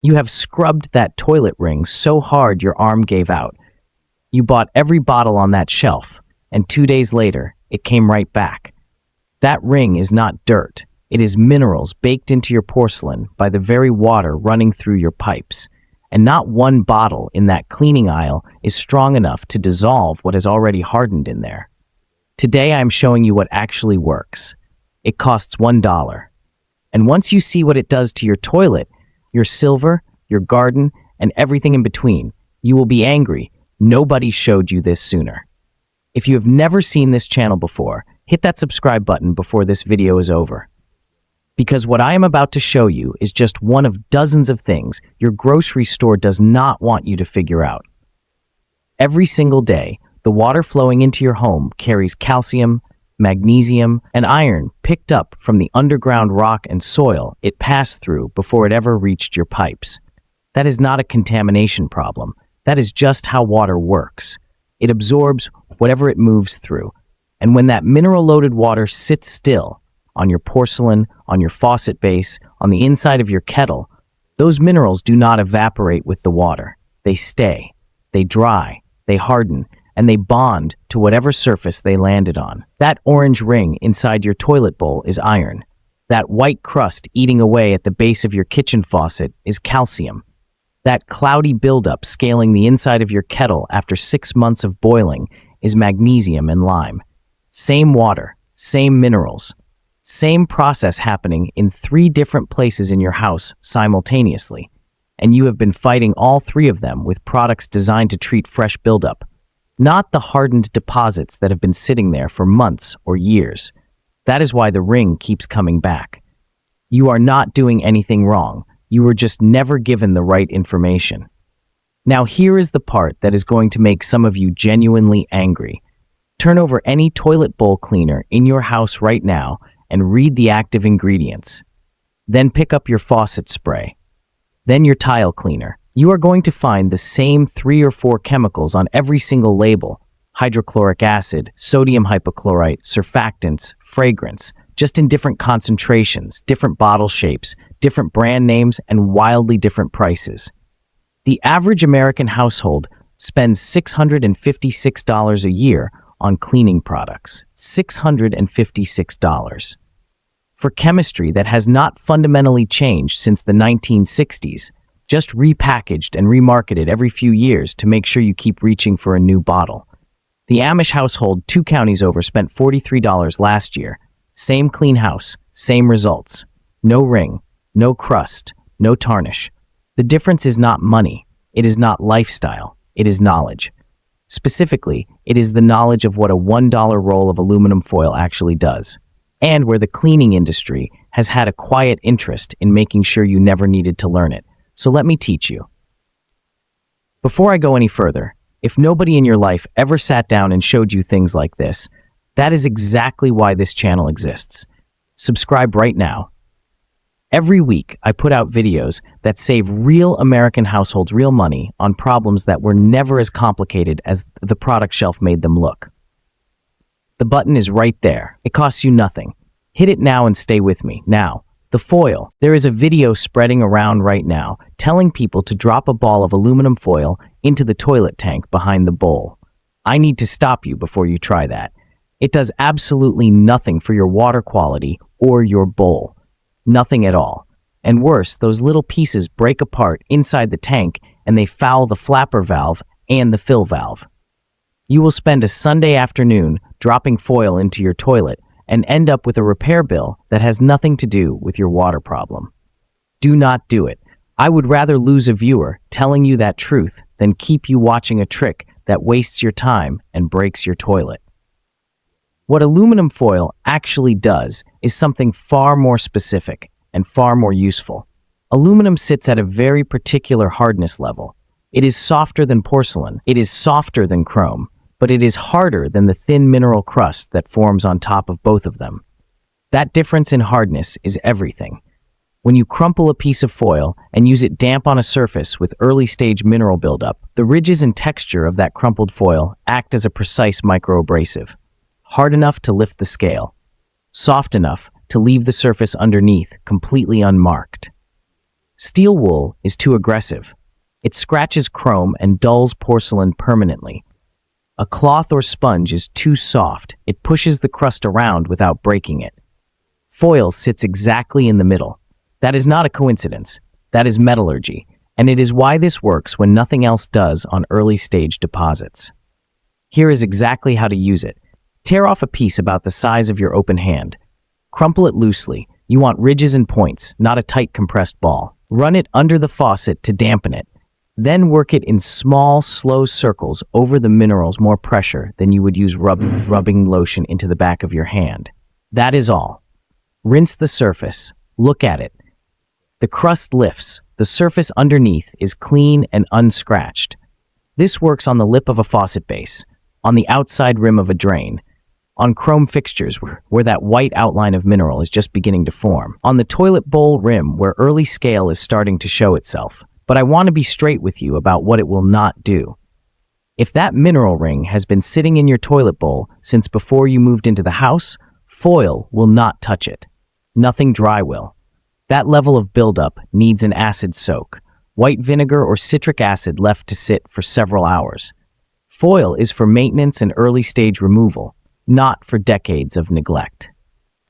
You have scrubbed that toilet ring so hard your arm gave out. You bought every bottle on that shelf, and 2 days later, it came right back. That ring is not dirt. It is minerals baked into your porcelain by the very water running through your pipes. And not one bottle in that cleaning aisle is strong enough to dissolve what has already hardened in there. Today I'm showing you what actually works. It costs $1. And once you see what it does to your toilet, your silver, your garden, and everything in between, you will be angry. Nobody showed you this sooner. If you have never seen this channel before, hit that subscribe button before this video is over. Because what I am about to show you is just one of dozens of things your grocery store does not want you to figure out. Every single day, the water flowing into your home carries calcium, magnesium, and iron picked up from the underground rock and soil it passed through before it ever reached your pipes. That is not a contamination problem. That is just how water works. It absorbs whatever it moves through. And when that mineral-loaded water sits still, on your porcelain, on your faucet base, on the inside of your kettle, those minerals do not evaporate with the water. They stay, they dry, they harden, and they bond to whatever surface they landed on. That orange ring inside your toilet bowl is iron. That white crust eating away at the base of your kitchen faucet is calcium. That cloudy buildup scaling the inside of your kettle after 6 months of boiling is magnesium and lime. Same water, same minerals. Same process happening in 3 different places in your house simultaneously, and you have been fighting all 3 of them with products designed to treat fresh buildup, not the hardened deposits that have been sitting there for months or years. That is why the ring keeps coming back. You are not doing anything wrong. You were just never given the right information. Now here is the part that is going to make some of you genuinely angry. Turn over any toilet bowl cleaner in your house right now and read the active ingredients. Then pick up your faucet spray. Then your tile cleaner. You are going to find the same 3 or 4 chemicals on every single label: hydrochloric acid, sodium hypochlorite, surfactants, fragrance, just in different concentrations, different bottle shapes, different brand names, and wildly different prices. The average American household spends $656 a year on cleaning products. $656. For chemistry that has not fundamentally changed since the 1960s, just repackaged and remarketed every few years to make sure you keep reaching for a new bottle. The Amish household 2 counties over spent $43 last year. Same clean house, same results. No ring, no crust, no tarnish. The difference is not money. It is not lifestyle. It is knowledge. Specifically, it is the knowledge of what a $1 roll of aluminum foil actually does, and where the cleaning industry has had a quiet interest in making sure you never needed to learn it. So let me teach you. Before I go any further, if nobody in your life ever sat down and showed you things like this, that is exactly why this channel exists. Subscribe right now. Every week, I put out videos that save real American households real money on problems that were never as complicated as the product shelf made them look. The button is right there. It costs you nothing. Hit it now and stay with me. Now, the foil. There is a video spreading around right now telling people to drop a ball of aluminum foil into the toilet tank behind the bowl. I need to stop you before you try that. It does absolutely nothing for your water quality or your bowl. Nothing at all. And worse, those little pieces break apart inside the tank and they foul the flapper valve and the fill valve. You will spend a Sunday afternoon dropping foil into your toilet and end up with a repair bill that has nothing to do with your water problem. Do not do it. I would rather lose a viewer telling you that truth than keep you watching a trick that wastes your time and breaks your toilet. What aluminum foil actually does is something far more specific and far more useful. Aluminum sits at a very particular hardness level. It is softer than porcelain, it is softer than chrome, but it is harder than the thin mineral crust that forms on top of both of them. That difference in hardness is everything. When you crumple a piece of foil and use it damp on a surface with early-stage mineral buildup, the ridges and texture of that crumpled foil act as a precise microabrasive. Hard enough to lift the scale, soft enough to leave the surface underneath completely unmarked. Steel wool is too aggressive. It scratches chrome and dulls porcelain permanently. A cloth or sponge is too soft. It pushes the crust around without breaking it. Foil sits exactly in the middle. That is not a coincidence. That is metallurgy, and it is why this works when nothing else does on early-stage deposits. Here is exactly how to use it. Tear off a piece about the size of your open hand. Crumple it loosely. You want ridges and points, not a tight compressed ball. Run it under the faucet to dampen it. Then work it in small, slow circles over the minerals, more pressure than you would use rubbing lotion into the back of your hand. That is all. Rinse the surface. Look at it. The crust lifts. The surface underneath is clean and unscratched. This works on the lip of a faucet base, on the outside rim of a drain, on chrome fixtures where that white outline of mineral is just beginning to form, on the toilet bowl rim where early scale is starting to show itself. But I want to be straight with you about what it will not do. If that mineral ring has been sitting in your toilet bowl since before you moved into the house, foil will not touch it. Nothing dry will. That level of buildup needs an acid soak, white vinegar or citric acid left to sit for several hours. Foil is for maintenance and early stage removal, not for decades of neglect.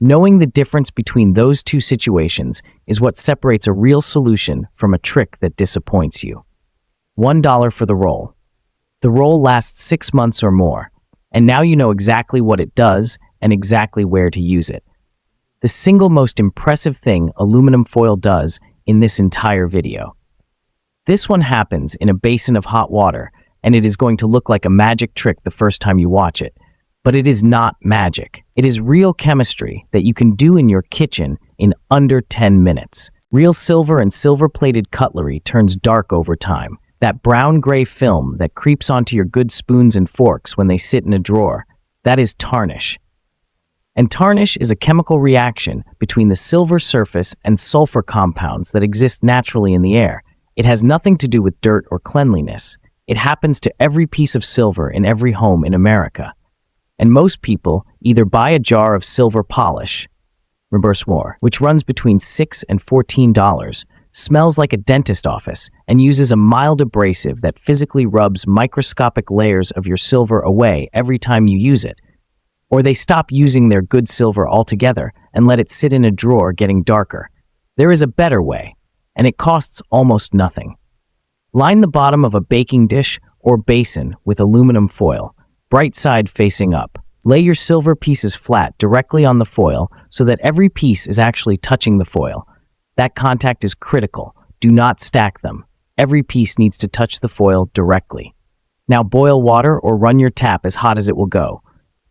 Knowing the difference between those two situations is what separates a real solution from a trick that disappoints you. $1 for the roll. The roll lasts 6 months or more, and now you know exactly what it does and exactly where to use it. The single most impressive thing aluminum foil does in this entire video. This one happens in a basin of hot water, and it is going to look like a magic trick the first time you watch it. But it is not magic. It is real chemistry that you can do in your kitchen in under 10 minutes. Real silver and silver-plated cutlery turns dark over time. That brown-gray film that creeps onto your good spoons and forks when they sit in a drawer, that is tarnish. And tarnish is a chemical reaction between the silver surface and sulfur compounds that exist naturally in the air. It has nothing to do with dirt or cleanliness. It happens to every piece of silver in every home in America. And most people either buy a jar of silver polish, which runs between $6 and $14, smells like a dentist office, and uses a mild abrasive that physically rubs microscopic layers of your silver away every time you use it. Or they stop using their good silver altogether and let it sit in a drawer getting darker. There is a better way, and it costs almost nothing. Line the bottom of a baking dish or basin with aluminum foil, bright side facing up. Lay your silver pieces flat directly on the foil so that every piece is actually touching the foil. That contact is critical. Do not stack them. Every piece needs to touch the foil directly. Now boil water or run your tap as hot as it will go.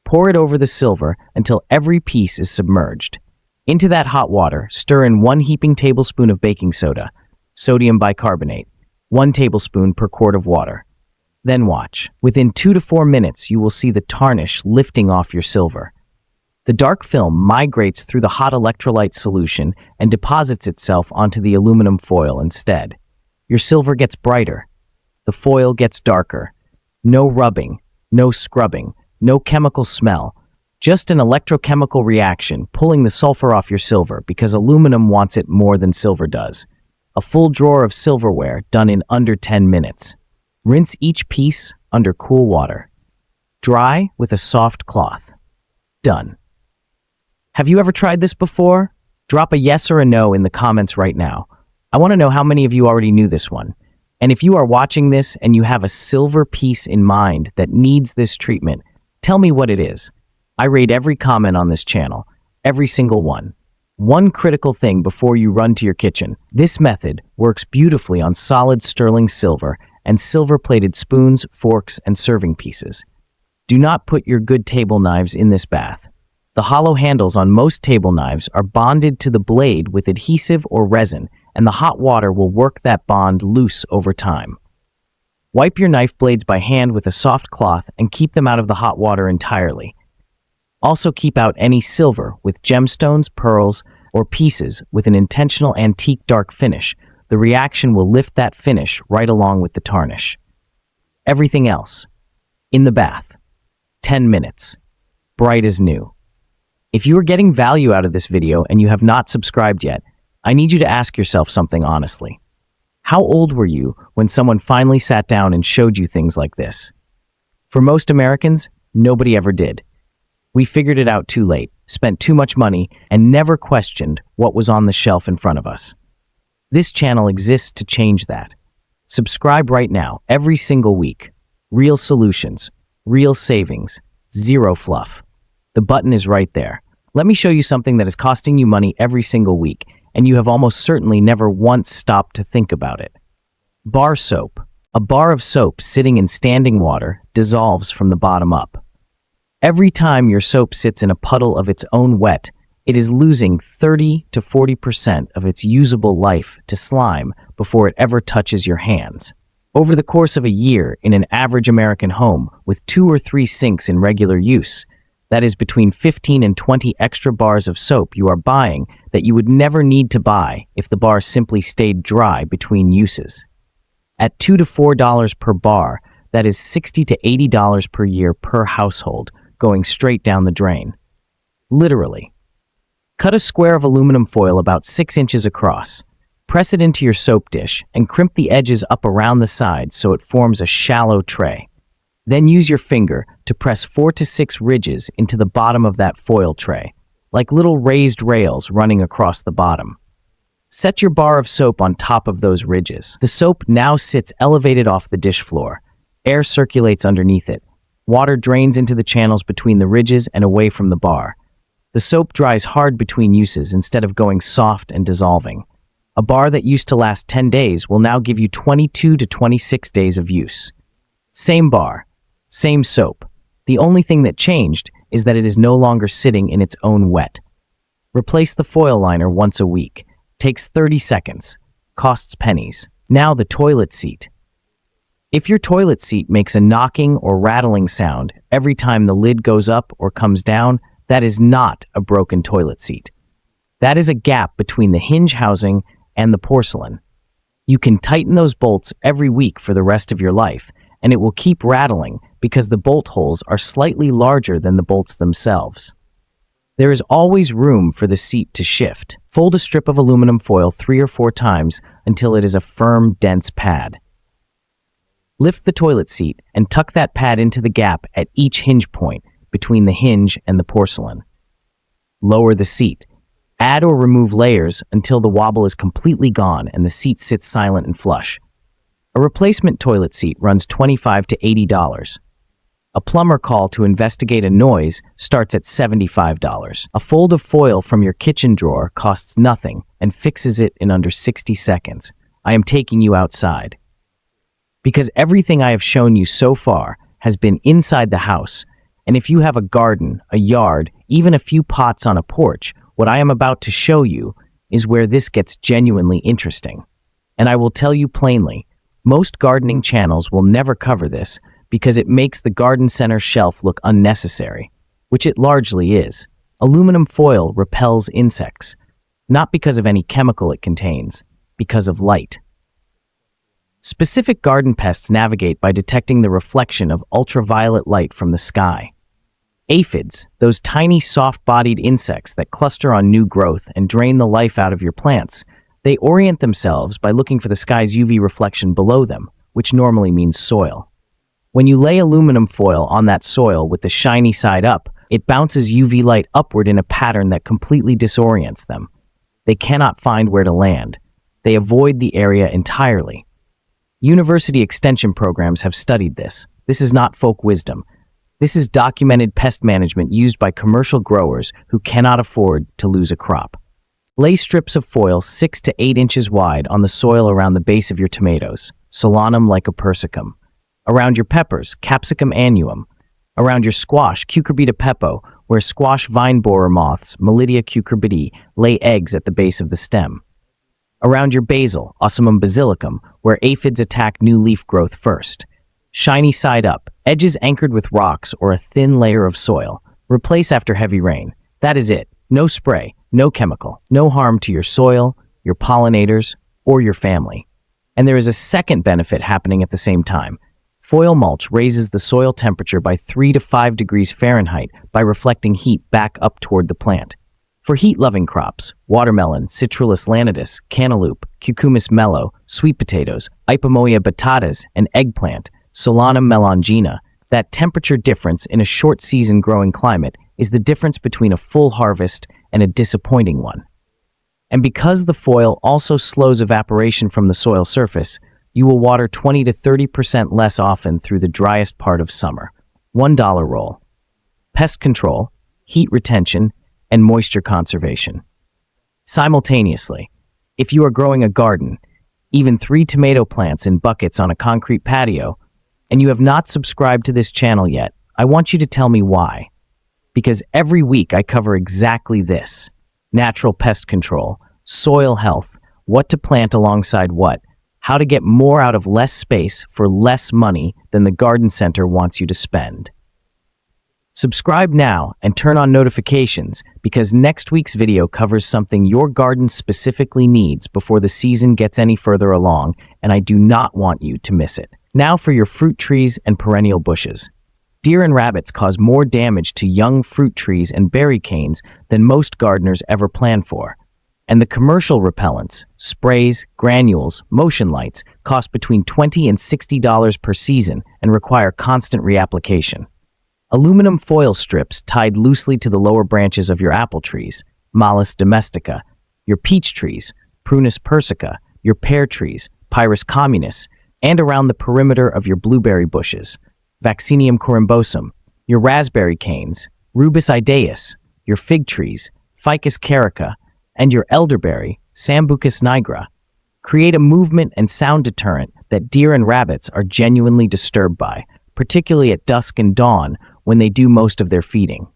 Pour it over the silver until every piece is submerged. Into that hot water, stir in 1 heaping tablespoon of baking soda, sodium bicarbonate, 1 tablespoon per quart of water. Then watch. Within 2 to 4 minutes, you will see the tarnish lifting off your silver. The dark film migrates through the hot electrolyte solution and deposits itself onto the aluminum foil instead. Your silver gets brighter. The foil gets darker. No rubbing, no scrubbing, no chemical smell. Just an electrochemical reaction pulling the sulfur off your silver because aluminum wants it more than silver does. A full drawer of silverware done in under 10 minutes. Rinse each piece under cool water. Dry with a soft cloth. Done. Have you ever tried this before? Drop a yes or a no in the comments right now. I want to know how many of you already knew this one. And if you are watching this and you have a silver piece in mind that needs this treatment, tell me what it is. I rate every comment on this channel, every single one. One critical thing before you run to your kitchen. This method works beautifully on solid sterling silver and silver-plated spoons, forks, and serving pieces. Do not put your good table knives in this bath. The hollow handles on most table knives are bonded to the blade with adhesive or resin, and the hot water will work that bond loose over time. Wipe your knife blades by hand with a soft cloth and keep them out of the hot water entirely. Also keep out any silver with gemstones, pearls, or pieces with an intentional antique dark finish. The reaction will lift that finish right along with the tarnish. Everything else. In the bath. 10 minutes. Bright as new. If you are getting value out of this video and you have not subscribed yet, I need you to ask yourself something honestly. How old were you when someone finally sat down and showed you things like this? For most Americans, nobody ever did. We figured it out too late, spent too much money, and never questioned what was on the shelf in front of us. This channel exists to change that. Subscribe right now, every single week. Real solutions, real savings, zero fluff. The button is right there. Let me show you something that is costing you money every single week, and you have almost certainly never once stopped to think about it. Bar soap. A bar of soap sitting in standing water dissolves from the bottom up. Every time your soap sits in a puddle of its own wet, it is losing 30 to 40% of its usable life to slime before it ever touches your hands. Over the course of a year in an average American home with 2 or 3 sinks in regular use, that is between 15 and 20 extra bars of soap you are buying that you would never need to buy if the bar simply stayed dry between uses. At $2 to $4 per bar, that is $60 to $80 per year per household, going straight down the drain. Literally. Cut a square of aluminum foil about 6 inches across. Press it into your soap dish and crimp the edges up around the sides so it forms a shallow tray. Then use your finger to press 4 to 6 ridges into the bottom of that foil tray, like little raised rails running across the bottom. Set your bar of soap on top of those ridges. The soap now sits elevated off the dish floor. Air circulates underneath it. Water drains into the channels between the ridges and away from the bar. The soap dries hard between uses instead of going soft and dissolving. A bar that used to last 10 days will now give you 22 to 26 days of use. Same bar, same soap. The only thing that changed is that it is no longer sitting in its own wet. Replace the foil liner once a week. Takes 30 seconds. Costs pennies. Now the toilet seat. If your toilet seat makes a knocking or rattling sound every time the lid goes up or comes down, that is not a broken toilet seat. That is a gap between the hinge housing and the porcelain. You can tighten those bolts every week for the rest of your life, and it will keep rattling because the bolt holes are slightly larger than the bolts themselves. There is always room for the seat to shift. Fold a strip of aluminum foil 3 or 4 times until it is a firm, dense pad. Lift the toilet seat and tuck that pad into the gap at each hinge point between the hinge and the porcelain. Lower the seat. Add or remove layers until the wobble is completely gone and the seat sits silent and flush. A replacement toilet seat runs $25 to $80. A plumber call to investigate a noise starts at $75. A fold of foil from your kitchen drawer costs nothing and fixes it in under 60 seconds. I am taking you outside. Because everything I have shown you so far has been inside the house, and if you have a garden, a yard, even a few pots on a porch, what I am about to show you is where this gets genuinely interesting. And I will tell you plainly, most gardening channels will never cover this because it makes the garden center shelf look unnecessary, which it largely is. Aluminum foil repels insects, not because of any chemical it contains, because of light. Specific garden pests navigate by detecting the reflection of ultraviolet light from the sky. Aphids, those tiny soft-bodied insects that cluster on new growth and drain the life out of your plants, they orient themselves by looking for the sky's UV reflection below them, which normally means soil. When you lay aluminum foil on that soil with the shiny side up, it bounces UV light upward in a pattern that completely disorients them. They cannot find where to land. They avoid the area entirely. University extension programs have studied this. This is not folk wisdom. This is documented pest management used by commercial growers who cannot afford to lose a crop. Lay strips of foil 6 to 8 inches wide on the soil around the base of your tomatoes, Solanum lycopersicum. Around your peppers, Capsicum annuum. Around your squash, Cucurbita pepo, where squash vine borer moths, Melidia cucurbitae, lay eggs at the base of the stem. Around your basil, Ocimum basilicum, where aphids attack new leaf growth first. Shiny side up, edges anchored with rocks or a thin layer of soil. Replace after heavy rain. That is it. No spray, no chemical, no harm to your soil, your pollinators, or your family. And there is a second benefit happening at the same time. Foil mulch raises the soil temperature by 3 to 5 degrees Fahrenheit by reflecting heat back up toward the plant. For heat-loving crops, watermelon, Citrullus lanitus, cantaloupe, Cucumis mello, sweet potatoes, Ipomoea batatas, and eggplant, Solanum melongena, that temperature difference in a short-season growing climate is the difference between a full harvest and a disappointing one. And because the foil also slows evaporation from the soil surface, you will water 20 to 30% less often through the driest part of summer. $1 roll. Pest control, heat retention, and moisture conservation. Simultaneously, if you are growing a garden, even 3 tomato plants in buckets on a concrete patio, and you have not subscribed to this channel yet, I want you to tell me why. Because every week I cover exactly this: natural pest control, soil health, what to plant alongside what, how to get more out of less space for less money than the garden center wants you to spend. Subscribe now and turn on notifications, because next week's video covers something your garden specifically needs before the season gets any further along, and I do not want you to miss it. Now for your fruit trees and perennial bushes. Deer and rabbits cause more damage to young fruit trees and berry canes than most gardeners ever plan for. And the commercial repellents, sprays, granules, motion lights cost between $20 and $60 per season and require constant reapplication. Aluminum foil strips tied loosely to the lower branches of your apple trees, Malus domestica, your peach trees, Prunus persica, your pear trees, Pyrus communis, and around the perimeter of your blueberry bushes, Vaccinium corymbosum, your raspberry canes, Rubus idaeus, your fig trees, Ficus carica, and your elderberry, Sambucus nigra. Create a movement and sound deterrent that deer and rabbits are genuinely disturbed by, particularly at dusk and dawn when they do most of their feeding.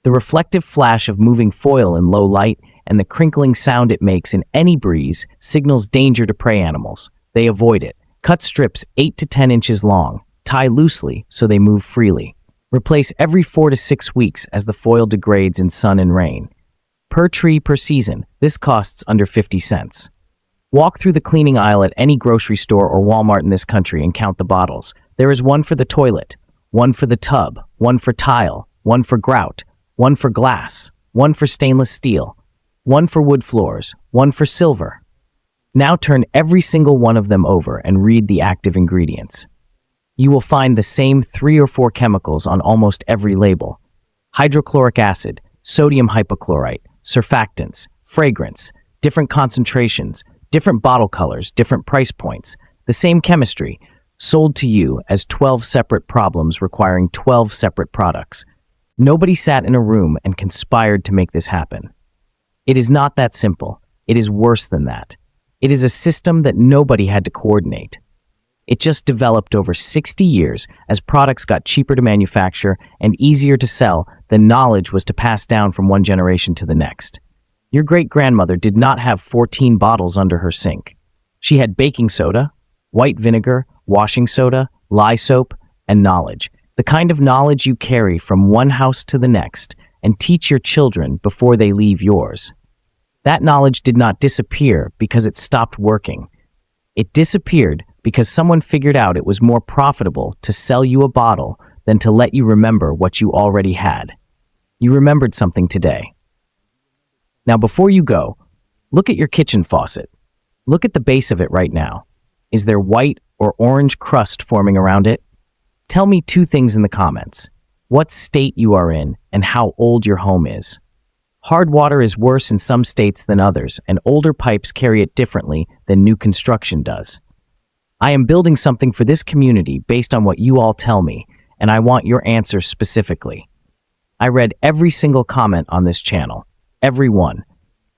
The reflective flash of moving foil in low light and the crinkling sound it makes in any breeze signals danger to prey animals. They avoid it. Cut strips 8 to 10 inches long. Tie loosely so they move freely. Replace every 4 to 6 weeks as the foil degrades in sun and rain. Per tree per season, this costs under 50 cents. Walk through the cleaning aisle at any grocery store or Walmart in this country and count the bottles. There is one for the toilet, one for the tub, one for tile, one for grout, one for glass, one for stainless steel, one for wood floors, one for silver. Now turn every single one of them over and read the active ingredients. You will find the same 3 or 4 chemicals on almost every label: hydrochloric acid, sodium hypochlorite, surfactants, fragrance, different concentrations, different bottle colors, different price points, the same chemistry, sold to you as 12 separate problems requiring 12 separate products. Nobody sat in a room and conspired to make this happen. It is not that simple. It is worse than that. It is a system that nobody had to coordinate. It just developed over 60 years as products got cheaper to manufacture and easier to sell than knowledge was to pass down from one generation to the next. Your great-grandmother did not have 14 bottles under her sink. She had baking soda, white vinegar, washing soda, lye soap, and knowledge. The kind of knowledge you carry from one house to the next and teach your children before they leave yours. That knowledge did not disappear because it stopped working. It disappeared because someone figured out it was more profitable to sell you a bottle than to let you remember what you already had. You remembered something today. Now, before you go, look at your kitchen faucet. Look at the base of it right now. Is there white or orange crust forming around it? Tell me 2 things in the comments: what state you are in and how old your home is. Hard water is worse in some states than others, and older pipes carry it differently than new construction does. I am building something for this community based on what you all tell me, and I want your answers specifically. I read every single comment on this channel. Every one.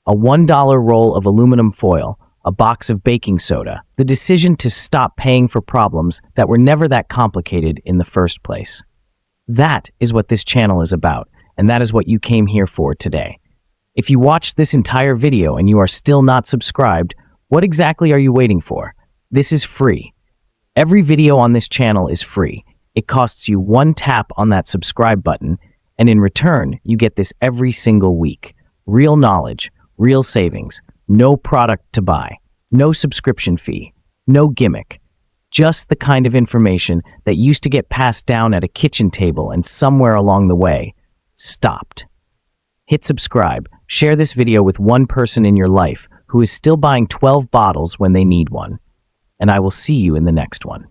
A $1 roll of aluminum foil, a box of baking soda, the decision to stop paying for problems that were never that complicated in the first place. That is what this channel is about, and that is what you came here for today. If you watched this entire video and you are still not subscribed, what exactly are you waiting for? This is free. Every video on this channel is free. It costs you 1 tap on that subscribe button, and in return, you get this every single week. Real knowledge, real savings, no product to buy, no subscription fee, no gimmick. Just the kind of information that used to get passed down at a kitchen table and somewhere along the way stopped. Hit subscribe. Share this video with one person in your life who is still buying 12 bottles when they need one. And I will see you in the next one.